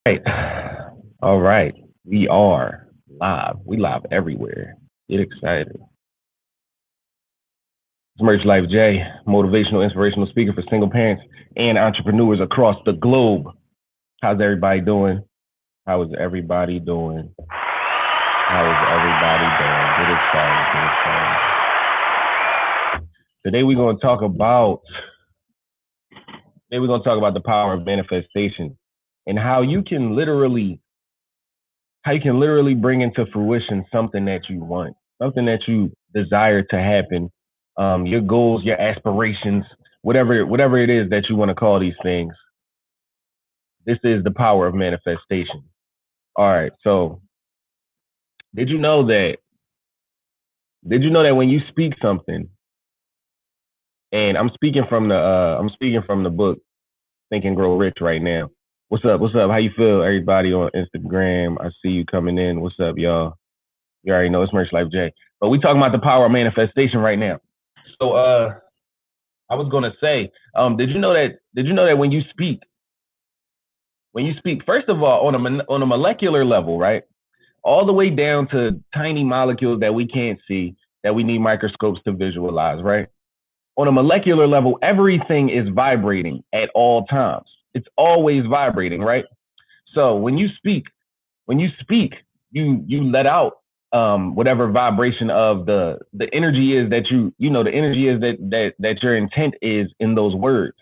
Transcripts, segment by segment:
Right. All right. We are live. We live everywhere. Get excited. It's Merch Life J, motivational, inspirational speaker for single parents and entrepreneurs across the globe. How's everybody doing? How is everybody doing? How is everybody doing? Get excited. Get excited. Today we're going to talk about the power of manifestation and how you can literally bring into fruition something that you want, something that you desire to happen, your goals, your aspirations, whatever it is that you want to call these things. This is the power of manifestation. All right. So, did you know that? Did you know that when you speak something, and I'm speaking from the book Think and Grow Rich right now. What's up? What's up? How you feel, everybody on Instagram? I see you coming in. What's up, y'all? You already know it's Merch Life J. But we talking about the power of manifestation right now. So I was gonna say, did you know that when you speak, first of all, on a molecular level, right? All the way down to tiny molecules that we can't see, that we need microscopes to visualize, right? On a molecular level, everything is vibrating at all times. It's always vibrating, right? So when you speak, you let out whatever vibration of the energy is that the energy is that your intent is in those words.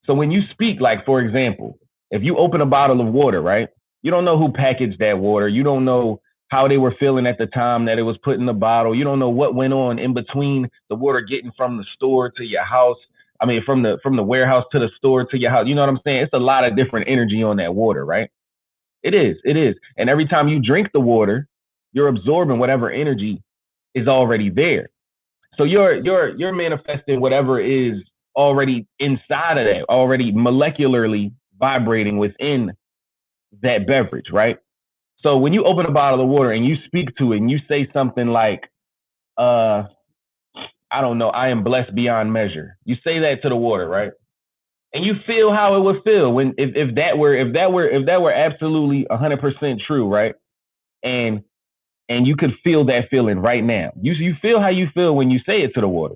So when you speak, like for example, if you open a bottle of water, right? You don't know who packaged that water. You don't know how they were feeling at the time that it was put in the bottle. You don't know what went on in between the water getting from the store to your house. I mean, from the warehouse to the store to your house. You know what I'm saying? It's a lot of different energy on that water, right? It is. And every time you drink the water, you're absorbing whatever energy is already there. So you're manifesting whatever is already inside of that, already molecularly vibrating within that beverage, right? So when you open a bottle of water and you speak to it and you say something like, uh, I don't know, I am blessed beyond measure. You say that to the water, right? And you feel how it would feel when if that were absolutely 100% true, right? And and you could feel that feeling right now. You feel how you feel when you say it to the water.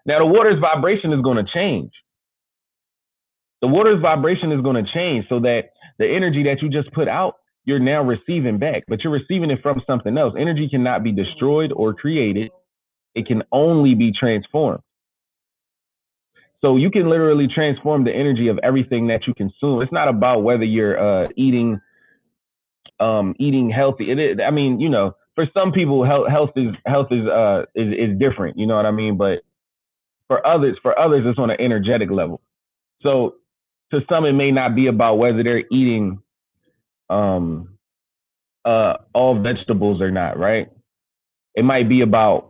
Now the water's vibration is going to change. The water's vibration is going to change so that the energy that you just put out, you're now receiving back, but you're receiving it from something else. Energy cannot be destroyed or created. It can only be transformed. So you can literally transform the energy of everything that you consume. It's not about whether you're eating healthy. It is, I mean, for some people, health is different. You know what I mean? But for others, it's on an energetic level. So to some, it may not be about whether they're eating um all vegetables or not, right? It might be about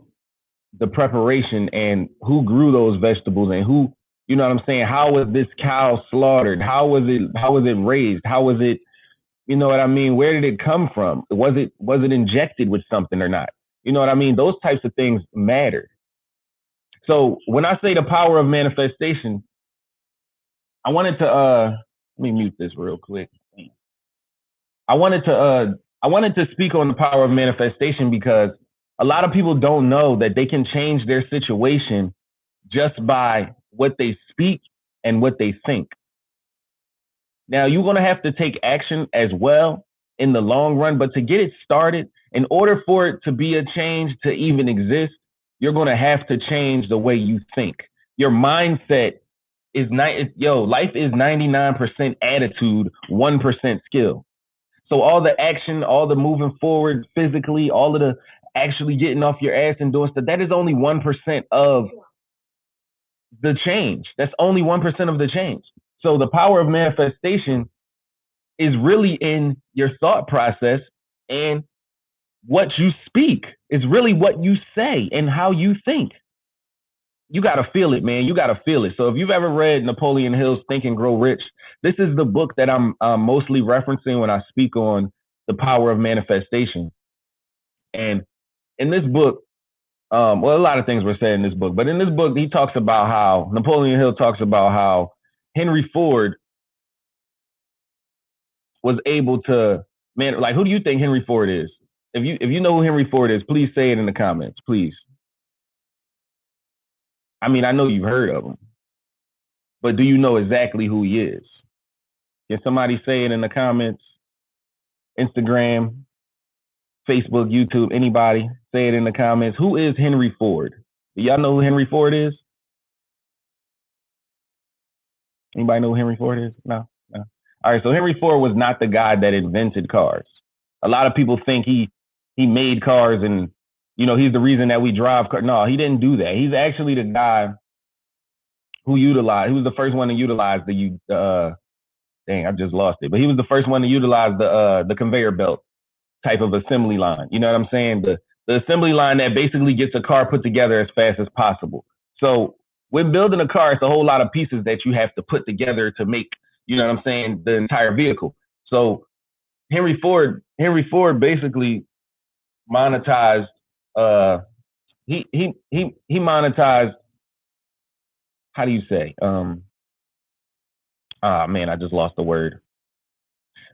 the preparation and who grew those vegetables and who, you know what I'm saying? How was this cow slaughtered? How was it raised? How was it, you know what I mean? Where did it come from? Was it injected with something or not? You know what I mean? Those types of things matter. So when I say the power of manifestation, I wanted to let me mute this real quick. I wanted to speak on the power of manifestation because a lot of people don't know that they can change their situation just by what they speak and what they think. Now, you're going to have to take action as well in the long run, but to get it started, in order for it to be a change to even exist, you're going to have to change the way you think. Your mindset is life is 99% attitude, 1% skill. So all the action, all the moving forward physically, all of the actually getting off your ass and doing stuff, that is only 1% of the change. That's only 1% of the change. So the power of manifestation is really in your thought process and what you speak. It's really what you say and how you think. You got to feel it, man. You got to feel it. So if you've ever read Napoleon Hill's Think and Grow Rich, this is the book that I'm mostly referencing when I speak on the power of manifestation. And in this book, well, a lot of things were said in this book, but in this book, Napoleon Hill talks about how Henry Ford was able to, man, like, who do you think Henry Ford is? If you know who Henry Ford is, please say it in the comments, please. I mean, I know you've heard of him, but do you know exactly who he is? Can somebody say it in the comments? Instagram, Facebook, YouTube, anybody, say it in the comments. Who is Henry Ford? Do y'all know who Henry Ford is? Anybody know who Henry Ford is? No? No. All right, so Henry Ford was not the guy that invented cars. A lot of people think he made cars and, you know, he's the reason that we drive cars. No, he didn't do that. He's actually the guy who was the first one to utilize dang, I just lost it. But he was the first one to utilize the conveyor belt type of assembly line. You know what I'm saying? The assembly line that basically gets a car put together as fast as possible. So when building a car, it's a whole lot of pieces that you have to put together to make, you know what I'm saying, the entire vehicle. So Henry Ford basically monetized he monetized, how do you say? Man, I just lost the word.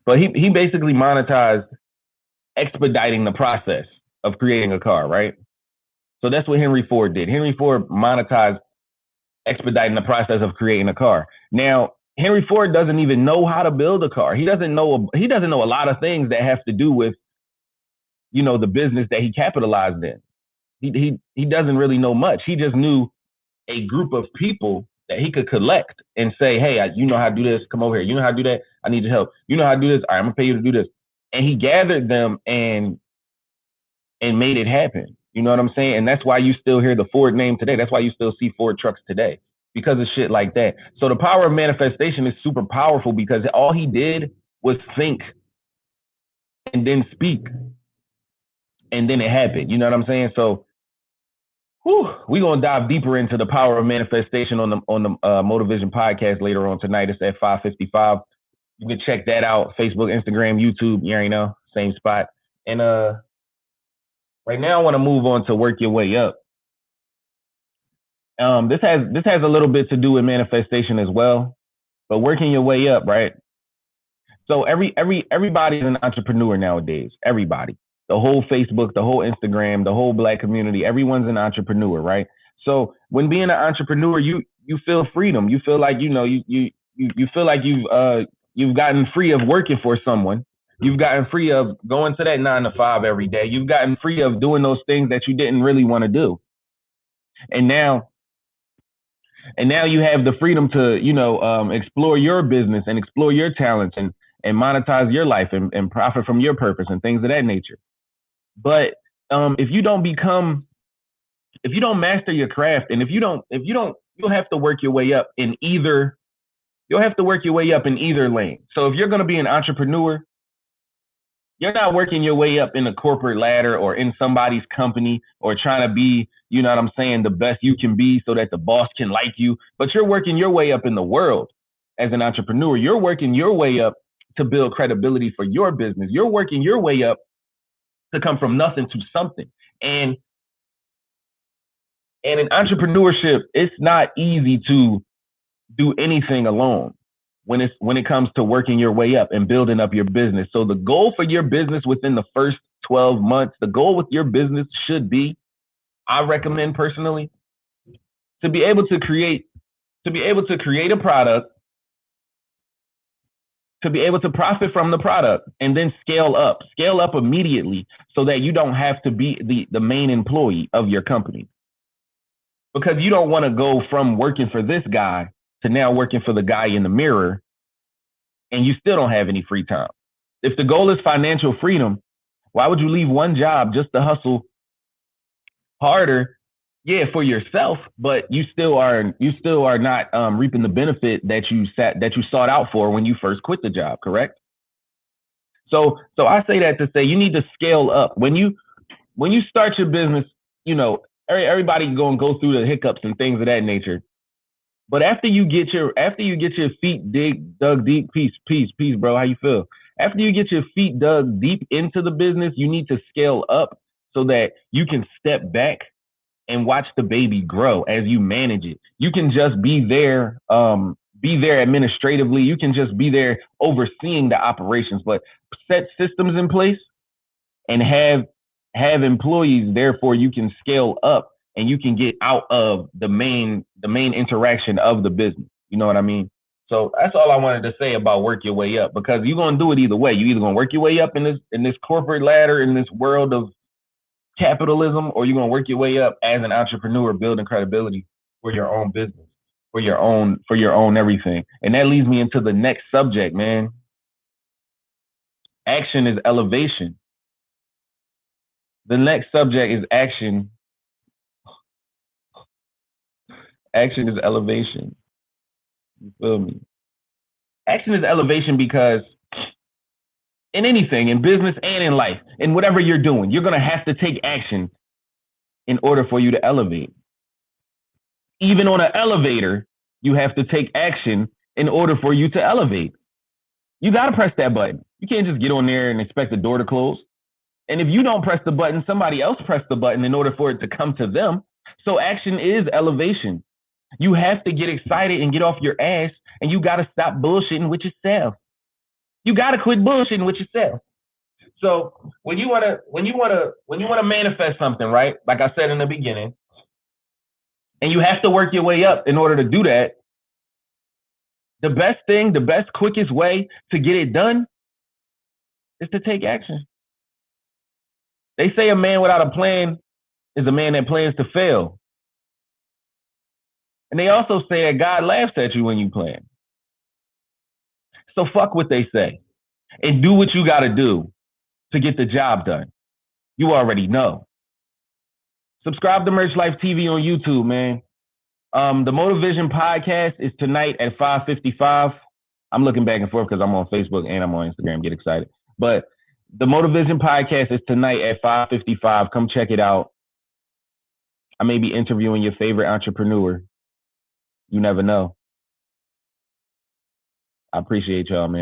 But he basically monetized expediting the process of creating a car, right? So that's what Henry Ford did. Henry Ford monetized expediting the process of creating a car. Now, Henry Ford doesn't even know how to build a car. He doesn't know a lot of things that have to do with, you know, the business that he capitalized in. He doesn't really know much. He just knew a group of people that he could collect and say, hey, you know how to do this, come over here. You know how to do that, I need your help. You know how to do this, all right, I'm gonna pay you to do this. And he gathered them and made it happen. You know what I'm saying? And that's why you still hear the Ford name today. That's why you still see Ford trucks today, because of shit like that. So the power of manifestation is super powerful because all he did was think and then speak. And then it happened. You know what I'm saying? So we're gonna dive deeper into the power of manifestation on the Motivision podcast later on tonight. It's at 5:55. You can check that out. Facebook, Instagram, YouTube, you already know, same spot. And right now I want to move on to work your way up. This has a little bit to do with manifestation as well, but working your way up, right? So everybody's an entrepreneur nowadays. Everybody. The whole Facebook, the whole Instagram, the whole Black community, everyone's an entrepreneur, right? So when being an entrepreneur, you feel freedom. You feel like, you know, you feel like you've gotten free of working for someone. You've gotten free of going to that 9 to 5 every day. You've gotten free of doing those things that you didn't really want to do. And now you have the freedom to, you know, explore your business and explore your talents and monetize your life and profit from your purpose and things of that nature. But if you don't master your craft, and you'll have to work your way up in either lane. So if you're going to be an entrepreneur, you're not working your way up in a corporate ladder or in somebody's company or trying to be, you know what I'm saying, the best you can be so that the boss can like you, but you're working your way up in the world as an entrepreneur. You're working your way up to build credibility for your business. You're working your way up to come from nothing to something. And in entrepreneurship, it's not easy to do anything alone when it comes to working your way up and building up your business. So the goal for your business within the first 12 months, the goal with your business should be, I recommend personally, to be able to create a product, to be able to profit from the product, and then scale up immediately so that you don't have to be the main employee of your company. Because you don't want to go from working for this guy to now working for the guy in the mirror, and you still don't have any free time. If the goal is financial freedom, why would you leave one job just to hustle harder? Yeah, for yourself, but you still are not reaping the benefit that you sought out for when you first quit the job, correct? So I say that to say you need to scale up. When you start your business, you know, everybody going to go through the hiccups and things of that nature. But after you get your feet dug deep, peace, bro. How you feel? After you get your feet dug deep into the business, you need to scale up so that you can step back and watch the baby grow as you manage it. You can just be there be there administratively. You can just be there overseeing the operations, but set systems in place and have employees. Therefore, you can scale up and you can get out of the main interaction of the business. You know what I mean? So that's all I wanted to say about work your way up, because you're gonna do it either way. You either gonna work your way up in this corporate ladder, in this world of capitalism, or you're gonna work your way up as an entrepreneur, building credibility for your own business, for your own everything. And that leads me into the next subject, man. Action is elevation. The next subject is action. Action is elevation. You feel me? Action is elevation because in anything, in business and in life, in whatever you're doing, you're going to have to take action in order for you to elevate. Even on an elevator, you have to take action in order for you to elevate. You got to press that button. You can't just get on there and expect the door to close. And if you don't press the button, somebody else pressed the button in order for it to come to them. So action is elevation. You have to get excited and get off your ass, and you got to stop bullshitting with yourself. You got to quit bullshitting with yourself. So when you want to manifest something, right? Like I said in the beginning, and you have to work your way up in order to do that, the best, quickest way to get it done is to take action. They say a man without a plan is a man that plans to fail. And they also say that God laughs at you when you plan. So fuck what they say and do what you got to do to get the job done. You already know. Subscribe to Merch Life TV on YouTube, man. The Motivision podcast is tonight at 5:55. I'm looking back and forth because I'm on Facebook and I'm on Instagram. Get excited. But the Motivision podcast is tonight at 5:55. Come check it out. I may be interviewing your favorite entrepreneur. You never know. I appreciate y'all, man.